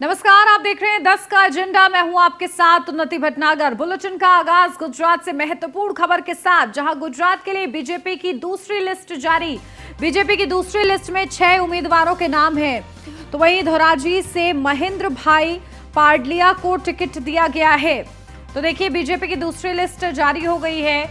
नमस्कार, आप देख रहे हैं 10 का एजेंडा। मैं हूं आपके साथ उन्नति भटनागर। बुलेटिन का आगाज गुजरात से महत्वपूर्ण खबर के साथ, जहां गुजरात के लिए बीजेपी की दूसरी लिस्ट जारी। बीजेपी की दूसरी लिस्ट में 6 उम्मीदवारों के नाम हैं। तो वहीं धोराजी से महेंद्र भाई पाडलिया को टिकट दिया गया है। तो देखिए, बीजेपी की दूसरी लिस्ट जारी हो गई है,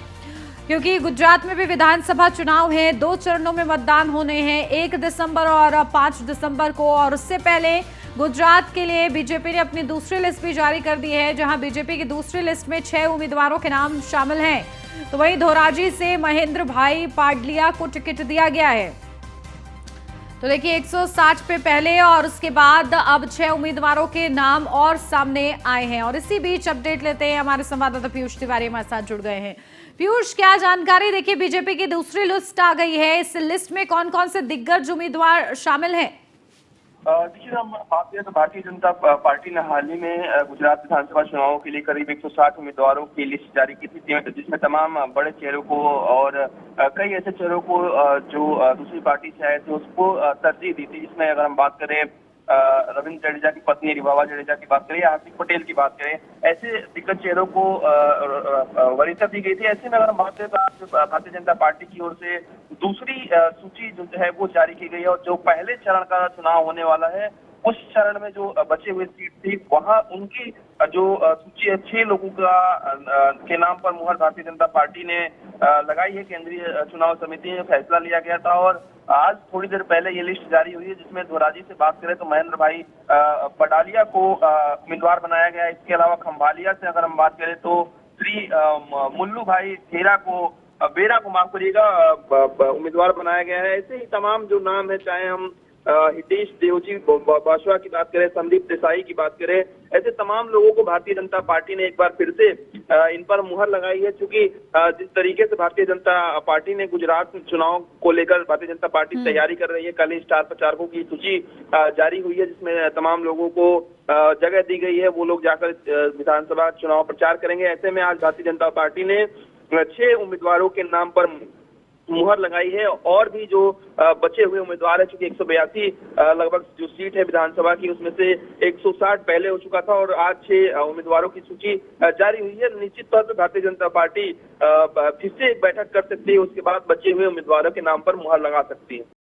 क्योंकि गुजरात में भी विधानसभा चुनाव है। 2 चरणों में मतदान होने हैं, 1 दिसंबर और 5 दिसंबर को। और उससे पहले गुजरात के लिए बीजेपी ने अपनी दूसरी लिस्ट भी जारी कर दी है, जहां बीजेपी की दूसरी लिस्ट में 6 उम्मीदवारों के नाम शामिल हैं। तो वहीं धोराजी से महेंद्र भाई पाडलिया को टिकट दिया गया है। तो देखिए, 160 पे पहले और उसके बाद अब 6 उम्मीदवारों के नाम और सामने आए हैं। और इसी बीच अपडेट लेते हैं, हमारे संवाददाता पीयूष तिवारी हमारे साथ जुड़ गए हैं। पीयूष, क्या जानकारी? देखिए, बीजेपी की दूसरी लिस्ट आ गई है। इस लिस्ट में कौन कौन से दिग्गज उम्मीदवार शामिल हैं? देखिए, हम बात करें तो भारतीय जनता पार्टी ने हाल ही में गुजरात विधानसभा चुनावों के लिए करीब 160 उम्मीदवारों की लिस्ट जारी की थी, जिसमें तमाम बड़े चेहरों को और कई ऐसे चेहरों को जो दूसरी पार्टी से आए थे उसको तरजीह दी थी। जिसमें अगर हम बात करें रविंद्र जडेजा की पत्नी रिवावा जडेजा की बात करें या हार्दिक पटेल की बात करें, ऐसे दिग्गज चेहरों को वरीयता दी गई थी। ऐसे में अगर हम बात करें तो भारतीय जनता पार्टी की ओर से दूसरी सूची जो है वो जारी की गई है। और जो पहले चरण का चुनाव होने वाला है, उस चरण में जो बचे हुए सीट थी, वहां उनकी जो सूची है, 6 लोगों के नाम पर मुहर भारतीय जनता पार्टी ने लगाई है। केंद्रीय चुनाव समिति ने फैसला लिया गया था और आज थोड़ी देर पहले ये लिस्ट जारी हुई है, जिसमें धोराजी से बात करें तो महेंद्र भाई पडालिया को उम्मीदवार बनाया गया है। इसके अलावा खंभालिया से अगर हम बात करें तो श्री मुल्लू भाई बेरा को माफ करिएगा, उम्मीदवार बनाया गया है। ऐसे ही तमाम जो नाम है, चाहे हम हितेश देवजी बाशवा की बात करें, संदीप देसाई की बात करें, ऐसे तमाम लोगों को भारतीय जनता पार्टी ने एक बार फिर से इन पर मुहर लगाई है। क्योंकि जिस तरीके से भारतीय जनता पार्टी ने गुजरात चुनाव को लेकर भारतीय जनता पार्टी तैयारी कर रही है, कल ही स्टार प्रचारकों की सूची जारी हुई है, जिसमें तमाम लोगों को जगह दी गई है। वो लोग जाकर विधानसभा चुनाव प्रचार करेंगे। ऐसे में आज भारतीय जनता पार्टी ने 6 उम्मीदवारों के नाम पर मुहर लगाई है। और भी जो बचे हुए उम्मीदवार है, चूंकि 182 लगभग जो सीट है विधानसभा की, उसमें से 160 पहले हो चुका था और आज 6 उम्मीदवारों की सूची जारी हुई है। निश्चित तौर पर भारतीय जनता पार्टी फिर से एक बैठक कर सकती है, उसके बाद बचे हुए उम्मीदवारों के नाम पर मुहर लगा सकती है।